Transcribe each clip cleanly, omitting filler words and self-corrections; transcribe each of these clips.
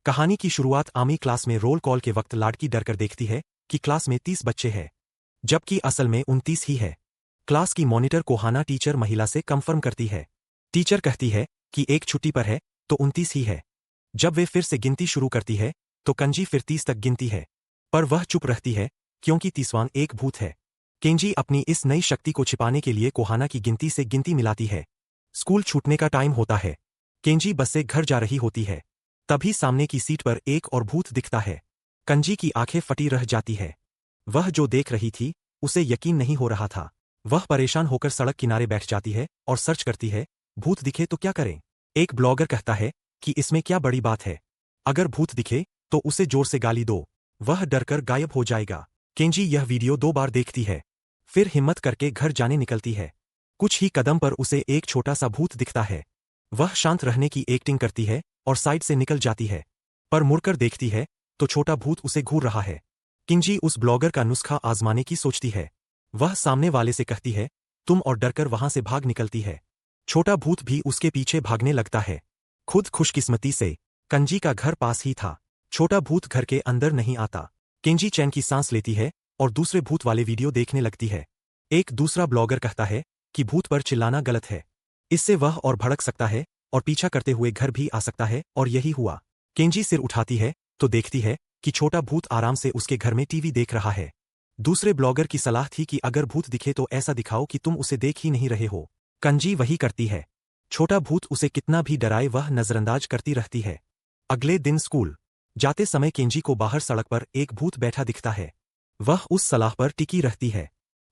कहानी की शुरुआत आमी क्लास में रोल कॉल के वक्त लाड़की डरकर देखती है कि क्लास में 30 बच्चे हैं, जबकि असल में 29 ही है। क्लास की मॉनिटर कोहाना टीचर महिला से कंफर्म करती है। टीचर कहती है कि एक छुट्टी पर है तो 29 ही है। जब वे फिर से गिनती शुरू करती है तो कंजी फिर 30 तक गिनती है, पर वह चुप रहती है क्योंकि 30वां एक भूत है। केंजी अपनी इस नई शक्ति को छिपाने के लिए कोहाना की गिनती से गिनती मिलाती है। स्कूल छूटने का टाइम होता है। केंजी बस से घर जा रही होती है। तभी सामने की सीट पर एक और भूत दिखता है। कंजी की आंखें फटी रह जाती है। वह जो देख रही थी उसे यकीन नहीं हो रहा था। वह परेशान होकर सड़क किनारे बैठ जाती है और सर्च करती है, भूत दिखे तो क्या करें। एक ब्लॉगर कहता है कि इसमें क्या बड़ी बात है, अगर भूत दिखे तो उसे जोर से गाली दो, वह डरकर गायब हो जाएगा। केंजी यह वीडियो 2 बार देखती है, फिर हिम्मत करके घर जाने निकलती है। कुछ ही कदम पर उसे एक छोटा सा भूत दिखता है। वह शांत रहने की एक्टिंग करती है और साइड से निकल जाती है, पर मुड़कर देखती है तो छोटा भूत उसे घूर रहा है। किंजी उस ब्लॉगर का नुस्खा आजमाने की सोचती है। वह सामने वाले से कहती है, तुम, और डरकर वहां से भाग निकलती है। छोटा भूत भी उसके पीछे भागने लगता है। खुद खुशकिस्मती से कंजी का घर पास ही था। छोटा भूत घर के अंदर नहीं आता। किंजी चैन की सांस लेती है और दूसरे भूत वाले वीडियो देखने लगती है। एक दूसरा ब्लॉगर कहता है कि भूत पर चिल्लाना गलत है, इससे वह और भड़क सकता है और पीछा करते हुए घर भी आ सकता है, और यही हुआ। केंजी सिर उठाती है तो देखती है कि छोटा भूत आराम से उसके घर में टीवी देख रहा है। दूसरे ब्लॉगर की सलाह थी कि अगर भूत दिखे तो ऐसा दिखाओ कि तुम उसे देख ही नहीं रहे हो। कंजी वही करती है। छोटा भूत उसे कितना भी डराए वह नजरअंदाज करती रहती है। अगले दिन स्कूल जाते समय केंजी को बाहर सड़क पर एक भूत बैठा दिखता है। वह उस सलाह पर टिकी रहती है।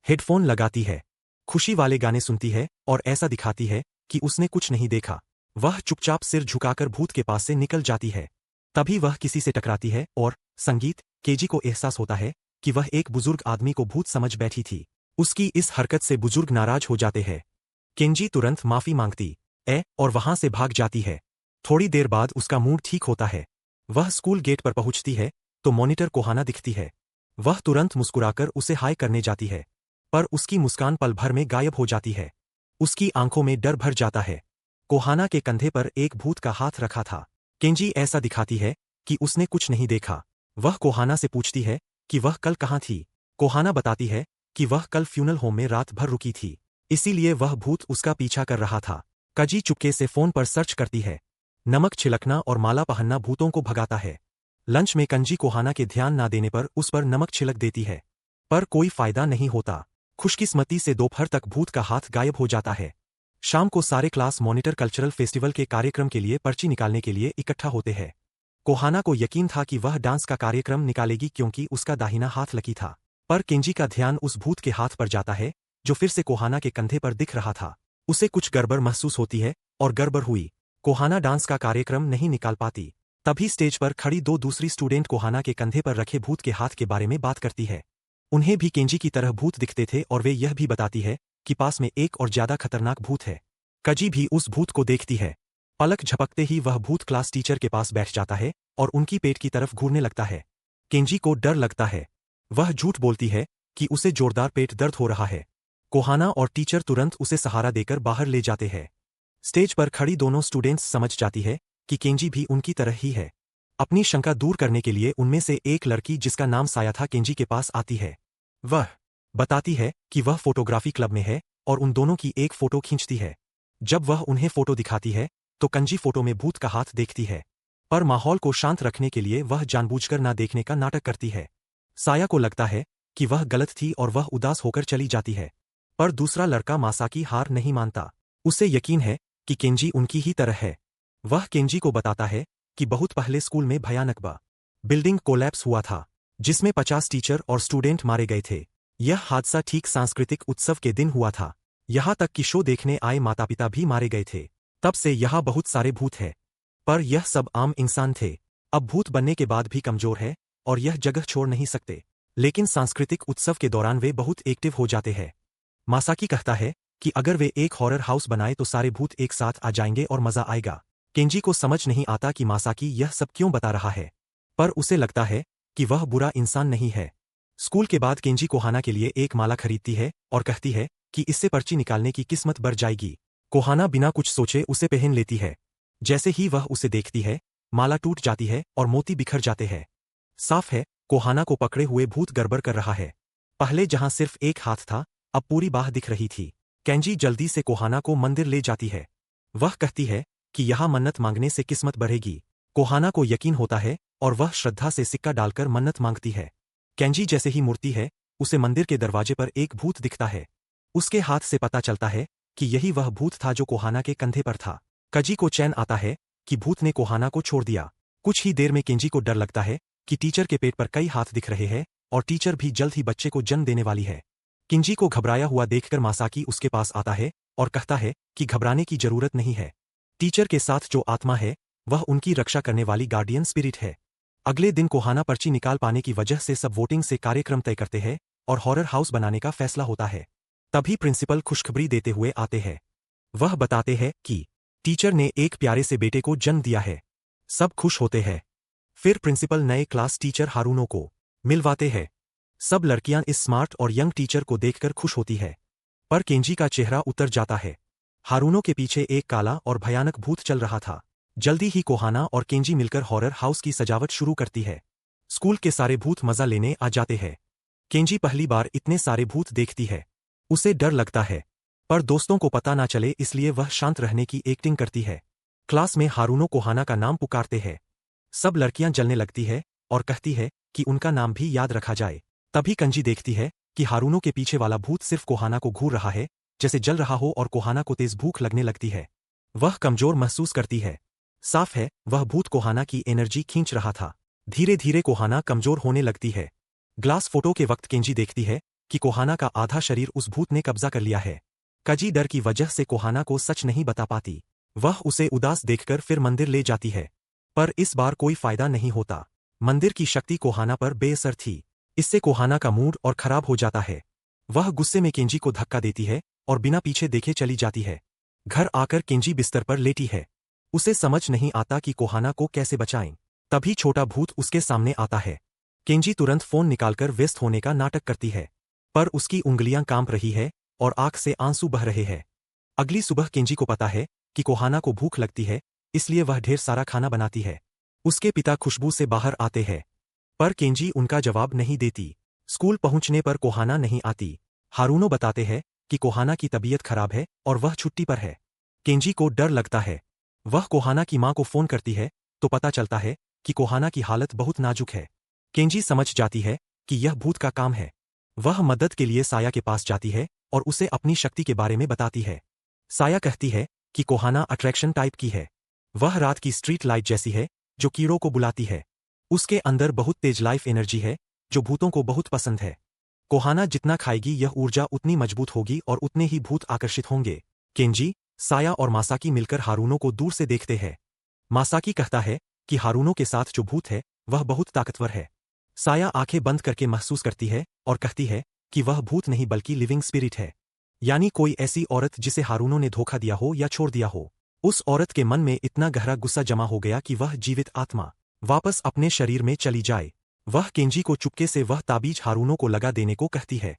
हेडफोन लगाती है, खुशी वाले गाने सुनती है और ऐसा दिखाती है कि उसने कुछ नहीं देखा। वह चुपचाप सिर झुकाकर भूत के पास से निकल जाती है। तभी वह किसी से टकराती है और संगीत। केंजी को एहसास होता है कि वह एक बुजुर्ग आदमी को भूत समझ बैठी थी। उसकी इस हरकत से बुजुर्ग नाराज हो जाते हैं। केंजी तुरंत माफी मांगती और वहां से भाग जाती है। थोड़ी देर बाद उसका मूड ठीक होता है। वह स्कूल गेट पर पहुंचती है तो मॉनिटर कोहाना दिखती है। वह तुरंत मुस्कुराकर उसे हाय करने जाती है, पर उसकी मुस्कान पल भर में गायब हो जाती है। उसकी आंखों में डर भर जाता है। कोहाना के कंधे पर एक भूत का हाथ रखा था। केंजी ऐसा दिखाती है कि उसने कुछ नहीं देखा। वह कोहाना से पूछती है कि वह कल कहाँ थी। कोहाना बताती है कि वह कल फ्यूनल होम में रात भर रुकी थी, इसीलिए वह भूत उसका पीछा कर रहा था। कंजी चुपके से फोन पर सर्च करती है। नमक छिड़कना और माला पहनना भूतों को भगाता है। लंच में कंजी कोहाना के ध्यान ना देने पर उस पर नमक छिड़क देती है, पर कोई फायदा नहीं होता। खुशकिस्मती से दोपहर तक भूत का हाथ गायब हो जाता है। शाम को सारे क्लास मॉनिटर कल्चरल फेस्टिवल के कार्यक्रम के लिए पर्ची निकालने के लिए इकट्ठा होते हैं। कोहाना को यकीन था कि वह डांस का कार्यक्रम निकालेगी क्योंकि उसका दाहिना हाथ लकी था, पर केंजी का ध्यान उस भूत के हाथ पर जाता है जो फिर से कोहाना के कंधे पर दिख रहा था। उसे कुछ गड़बड़ महसूस होती है और गड़बड़ हुई। कोहाना डांस का कार्यक्रम नहीं निकाल पाती। तभी स्टेज पर खड़ी 2 दूसरी स्टूडेंट कोहाना के कंधे पर रखे भूत के हाथ के बारे में बात करती है। उन्हें भी केंजी की तरह भूत दिखते थे और वे यह भी बताती है कि पास में एक और ज्यादा खतरनाक भूत है। कंजी भी उस भूत को देखती है। पलक झपकते ही वह भूत क्लास टीचर के पास बैठ जाता है और उनकी पेट की तरफ घूरने लगता है। केंजी को डर लगता है। वह झूठ बोलती है कि उसे जोरदार पेट दर्द हो रहा है। कोहाना और टीचर तुरंत उसे सहारा देकर बाहर ले जाते हैं। स्टेज पर खड़ी दोनों स्टूडेंट्स समझ जाती है कि केंजी भी उनकी तरह ही है। अपनी शंका दूर करने के लिए उनमें से एक लड़की जिसका नाम साया था केंजी के पास आती है। वह बताती है कि वह फोटोग्राफी क्लब में है और उन दोनों की एक फोटो खींचती है। जब वह उन्हें फोटो दिखाती है तो कंजी फोटो में भूत का हाथ देखती है, पर माहौल को शांत रखने के लिए वह जानबूझकर ना देखने का नाटक करती है। साया को लगता है कि वह गलत थी और वह उदास होकर चली जाती है, पर दूसरा लड़का मासाकी हार नहीं मानता। उसे यकीन है कि केंजी उनकी ही तरह है। वह केंजी को बताता है कि बहुत पहले स्कूल में भयानक बिल्डिंग कोलैप्स हुआ था, जिसमें 50 टीचर और स्टूडेंट मारे गए थे। यह हादसा ठीक सांस्कृतिक उत्सव के दिन हुआ था। यहाँ तक कि शो देखने आए माता पिता भी मारे गए थे। तब से यहाँ बहुत सारे भूत हैं, पर यह सब आम इंसान थे। अब भूत बनने के बाद भी कमजोर है और यह जगह छोड़ नहीं सकते, लेकिन सांस्कृतिक उत्सव के दौरान वे बहुत एक्टिव हो जाते हैं। मासाकी कहता है कि अगर वे एक हॉरर हाउस बनाए तो सारे भूत एक साथ आ जाएंगे और मजा आएगा। केंजी को समझ नहीं आता कि मासाकी यह सब क्यों बता रहा है, पर उसे लगता है कि वह बुरा इंसान नहीं है। स्कूल के बाद केंजी कोहाना के लिए एक माला खरीदती है और कहती है कि इससे पर्ची निकालने की किस्मत बढ़ जाएगी। कोहाना बिना कुछ सोचे उसे पहन लेती है। जैसे ही वह उसे देखती है माला टूट जाती है और मोती बिखर जाते हैं। साफ है, कोहाना को पकड़े हुए भूत गड़बड़ कर रहा है। पहले जहां सिर्फ एक हाथ था, अब पूरी बाह दिख रही थी। केंजी जल्दी से कोहाना को मंदिर ले जाती है। वह कहती है कि यहाँ मन्नत मांगने से किस्मत बढ़ेगी। कोहाना को यकीन होता है और वह श्रद्धा से सिक्का डालकर मन्नत मांगती है। केंजी जैसे ही मुड़ती है, उसे मंदिर के दरवाजे पर एक भूत दिखता है। उसके हाथ से पता चलता है कि यही वह भूत था जो कोहाना के कंधे पर था। केंजी को चैन आता है कि भूत ने कोहाना को छोड़ दिया। कुछ ही देर में केंजी को डर लगता है कि टीचर के पेट पर कई हाथ दिख रहे हैं और टीचर भी जल्द ही बच्चे को जन्म देने वाली है। केंजी को घबराया हुआ देखकर मासाकी उसके पास आता है और कहता है कि घबराने की जरूरत नहीं है। टीचर के साथ जो आत्मा है, वह उनकी रक्षा करने वाली गार्डियन स्पिरिट है। अगले दिन कोहाना पर्ची निकाल पाने की वजह से सब वोटिंग से कार्यक्रम तय करते हैं और हॉरर हाउस बनाने का फैसला होता है। तभी प्रिंसिपल खुशखबरी देते हुए आते हैं। वह बताते हैं कि टीचर ने एक प्यारे से बेटे को जन्म दिया है। सब खुश होते हैं। फिर प्रिंसिपल नए क्लास टीचर हारूनो को मिलवाते हैं। सब लड़कियां इस स्मार्ट और यंग टीचर को देखकर खुश होती है। पर केंजी का चेहरा उतर जाता है। हारूनो के पीछे एक काला और भयानक भूत चल रहा था। जल्दी ही कोहाना और केंजी मिलकर हॉरर हाउस की सजावट शुरू करती है। स्कूल के सारे भूत मजा लेने आ जाते हैं। केंजी पहली बार इतने सारे भूत देखती है। उसे डर लगता है, पर दोस्तों को पता ना चले इसलिए वह शांत रहने की एक्टिंग करती है। क्लास में हारूनो कोहाना का नाम पुकारते हैं। सब लड़कियां जलने लगती है और कहती है कि उनका नाम भी याद रखा जाए। तभी केंजी देखती है कि हारूनो के पीछे वाला भूत सिर्फ कोहाना को घूर रहा है, जैसे जल रहा हो और कोहाना को तेज भूख लगने लगती है। वह कमजोर महसूस करती है। साफ है, वह भूत कोहाना की एनर्जी खींच रहा था। धीरे धीरे कोहाना कमजोर होने लगती है। ग्लास फोटो के वक्त केंजी देखती है कि कोहाना का आधा शरीर उस भूत ने कब्जा कर लिया है। केंजी डर की वजह से कोहाना को सच नहीं बता पाती। वह उसे उदास देखकर फिर मंदिर ले जाती है। पर इस बार कोई फायदा नहीं होता। मंदिर की शक्ति कोहाना पर बेअसर थी। इससे कोहाना का मूड और खराब हो जाता है। वह गुस्से में केंजी को धक्का देती है और बिना पीछे देखे चली जाती है। घर आकर केंजी बिस्तर पर लेटी है। उसे समझ नहीं आता कि कोहाना को कैसे बचाएं। तभी छोटा भूत उसके सामने आता है। केंजी तुरंत फोन निकालकर व्यस्त होने का नाटक करती है, पर उसकी उंगलियां कांप रही है और आंख से आंसू बह रहे हैं। अगली सुबह केंजी को पता है कि कोहाना को भूख लगती है, इसलिए वह ढेर सारा खाना बनाती है। उसके पिता खुशबू से बाहर आते हैं, पर केंजी उनका जवाब नहीं देती। स्कूल पहुंचने पर कोहाना नहीं आती। हारूनो बताते हैं कि कोहाना की तबीयत खराब है और वह छुट्टी पर है। केंजी को डर लगता है। वह कोहाना की मां को फोन करती है तो पता चलता है कि कोहाना की हालत बहुत नाजुक है। केंजी समझ जाती है कि यह भूत का काम है। वह मदद के लिए साया के पास जाती है और उसे अपनी शक्ति के बारे में बताती है। साया कहती है कि कोहाना अट्रैक्शन टाइप की है। वह रात की स्ट्रीट लाइट जैसी है जो कीड़ों को बुलाती है। उसके अंदर बहुत तेज लाइफ एनर्जी है जो भूतों को बहुत पसंद है। कोहाना जितना खाएगी यह ऊर्जा उतनी मजबूत होगी और उतने ही भूत आकर्षित होंगे। केंजी, साया और मासाकी मिलकर हारूनो को दूर से देखते हैं। मासाकी कहता है कि हारूनो के साथ जो भूत है वह बहुत ताकतवर है। साया आंखें बंद करके महसूस करती है और कहती है कि वह भूत नहीं बल्कि लिविंग स्पिरिट है, यानी कोई ऐसी औरत जिसे हारूनो ने धोखा दिया हो या छोड़ दिया हो। उस औरत के मन में इतना गहरा गुस्सा जमा हो गया कि वह जीवित आत्मा वापस अपने शरीर में चली जाए। वह केंजी को चुपके से वह ताबीज हारूनो को लगा देने को कहती है।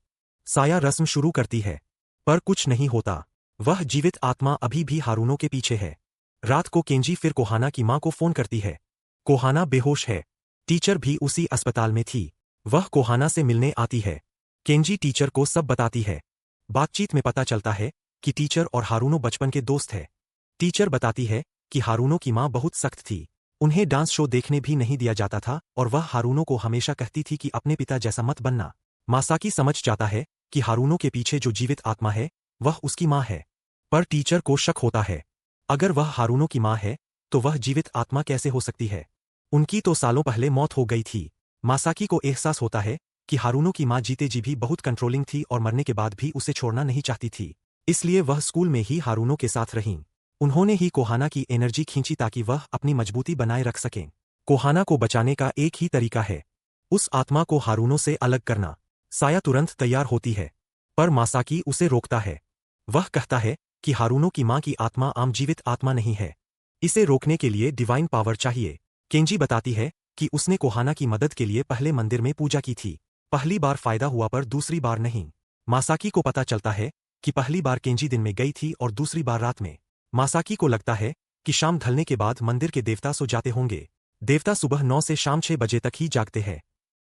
साया रस्म शुरू करती है, पर कुछ नहीं होता। वह जीवित आत्मा अभी भी हारूनो के पीछे है। रात को केंजी फिर कोहाना की मां को फोन करती है। कोहाना बेहोश है। टीचर भी उसी अस्पताल में थी। वह कोहाना से मिलने आती है। केंजी टीचर को सब बताती है। बातचीत में पता चलता है कि टीचर और हारूनो बचपन के दोस्त है। टीचर बताती है कि हारूनो की मां बहुत सख्त थी। उन्हें डांस शो देखने भी नहीं दिया जाता था और वह हारूनो को हमेशा कहती थी कि अपने पिता जैसा मत बनना। मासाकी समझ जाता है कि हारूनो के पीछे जो जीवित आत्मा है वह उसकी मां है, पर टीचर को शक होता है। अगर वह हारूनो की मां है तो वह जीवित आत्मा कैसे हो सकती है? उनकी तो सालों पहले मौत हो गई थी। मासाकी को एहसास होता है कि हारूनो की मां जीते जी भी बहुत कंट्रोलिंग थी और मरने के बाद भी उसे छोड़ना नहीं चाहती थी, इसलिए वह स्कूल में ही हारूनो के साथ रहीं। उन्होंने ही कोहाना की एनर्जी खींची ताकि वह अपनी मजबूती बनाए रख सकें। कोहाना को बचाने का एक ही तरीका है, उस आत्मा को हारूनो से अलग करना। साया तुरंत तैयार होती है, पर मासाकी उसे रोकता है। वह कहता है कि हारूनो की मां की आत्मा आम जीवित आत्मा नहीं है, इसे रोकने के लिए डिवाइन पावर चाहिए। केंजी बताती है कि उसने कोहाना की मदद के लिए पहले मंदिर में पूजा की थी। पहली बार फायदा हुआ पर दूसरी बार नहीं। मासाकी को पता चलता है कि पहली बार केंजी दिन में गई थी और दूसरी बार रात में। मासाकी को लगता है कि शाम ढलने के बाद मंदिर के देवता सो जाते होंगे। देवता सुबह 9 से शाम 6 बजे तक ही जागते हैं।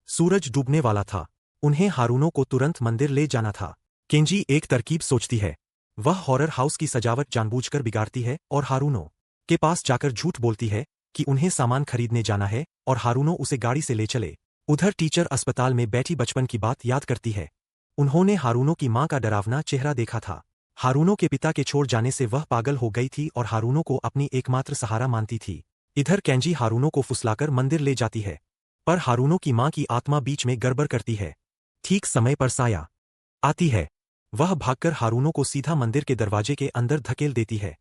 सूरज डूबने वाला था। उन्हें हारूनो को तुरंत मंदिर ले जाना था। केंजी एक तरकीब सोचती है। वह हॉरर हाउस की सजावट जानबूझकर बिगाड़ती है और हारूनो के पास जाकर झूठ बोलती है कि उन्हें सामान खरीदने जाना है और हारूनो उसे गाड़ी से ले चले। उधर टीचर अस्पताल में बैठी बचपन की बात याद करती है। उन्होंने हारूनो की मां का डरावना चेहरा देखा था। हारूनो के पिता के छोड़ जाने से वह पागल हो गई थी और हारूनो को अपनी एकमात्र सहारा मानती थी। इधर केंजी हारूनो को फुसलाकर मंदिर ले जाती है, पर हारूनो की मां की आत्मा बीच में गड़बड़ करती है। ठीक समय पर साया आती है। वह भागकर हारूनो को सीधा मंदिर के दरवाजे के अंदर धकेल देती है।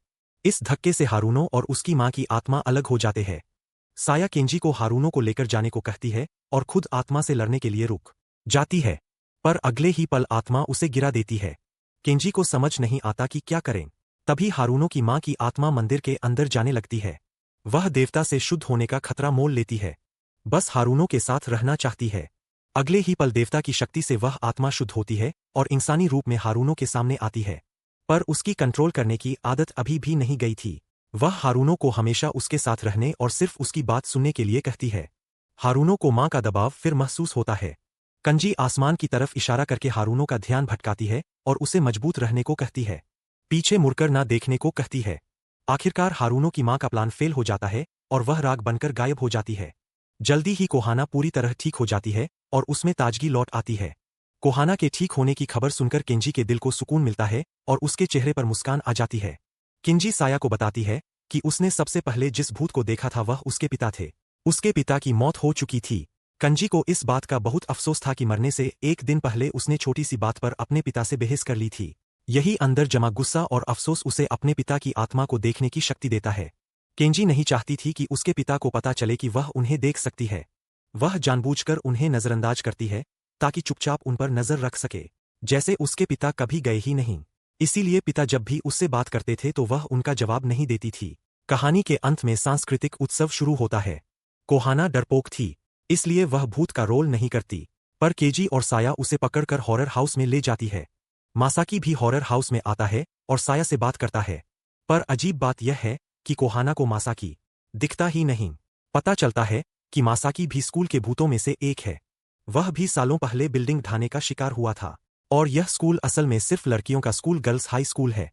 इस धक्के से हारूनो और उसकी मां की आत्मा अलग हो जाते हैं। साया केंजी को हारूनो को लेकर जाने को कहती है और खुद आत्मा से लड़ने के लिए रुक जाती है, पर अगले ही पल आत्मा उसे गिरा देती है। केंजी को समझ नहीं आता कि क्या करें। तभी हारूनो की मां की आत्मा मंदिर के अंदर जाने लगती है। वह देवता से शुद्ध होने का खतरा मोल लेती है। बस हारूनो के साथ रहना चाहती है। अगले ही पल देवता की शक्ति से वह आत्मा शुद्ध होती है और इंसानी रूप में हारूनो के सामने आती है। पर उसकी कंट्रोल करने की आदत अभी भी नहीं गई थी। वह हारूनो को हमेशा उसके साथ रहने और सिर्फ उसकी बात सुनने के लिए कहती है। हारूनो को मां का दबाव फिर महसूस होता है। कंजी आसमान की तरफ इशारा करके हारूनो का ध्यान भटकाती है और उसे मजबूत रहने को कहती है। पीछे मुड़कर ना देखने को कहती है। आखिरकार हारूनो की मां का प्लान फेल हो जाता है और वह राग बनकर गायब हो जाती है। जल्दी ही कोहाना पूरी तरह ठीक हो जाती है और उसमें ताजगी लौट आती है। कोहाना के ठीक होने की खबर सुनकर केंजी के दिल को सुकून मिलता है और उसके चेहरे पर मुस्कान आ जाती है। केंजी साया को बताती है कि उसने सबसे पहले जिस भूत को देखा था वह उसके पिता थे। उसके पिता की मौत हो चुकी थी। कंजी को इस बात का बहुत अफसोस था कि मरने से एक दिन पहले उसने छोटी सी बात पर अपने पिता से बहस कर ली थी। यही अंदर जमा गुस्सा और अफसोस उसे अपने पिता की आत्मा को देखने की शक्ति देता है। केंजी नहीं चाहती थी कि उसके पिता को पता चले कि वह उन्हें देख सकती है। वह जानबूझकर उन्हें नजरअंदाज करती है ताकि चुपचाप उन पर नजर रख सके, जैसे उसके पिता कभी गए ही नहीं। इसीलिए पिता जब भी उससे बात करते थे तो वह उनका जवाब नहीं देती थी। कहानी के अंत में सांस्कृतिक उत्सव शुरू होता है। कोहाना डरपोक थी, इसलिए वह भूत का रोल नहीं करती, पर केजी और साया उसे पकड़कर हॉरर हाउस में ले जाती है। मासाकी भी हॉरर हाउस में आता है और साया से बात करता है, पर अजीब बात यह है कि कोहाना को मासाकी दिखता ही नहीं। पता चलता है कि मासाकी भी स्कूल के भूतों में से एक है। वह भी सालों पहले बिल्डिंग ढाने का शिकार हुआ था और यह स्कूल असल में सिर्फ लड़कियों का स्कूल गर्ल्स हाई स्कूल है।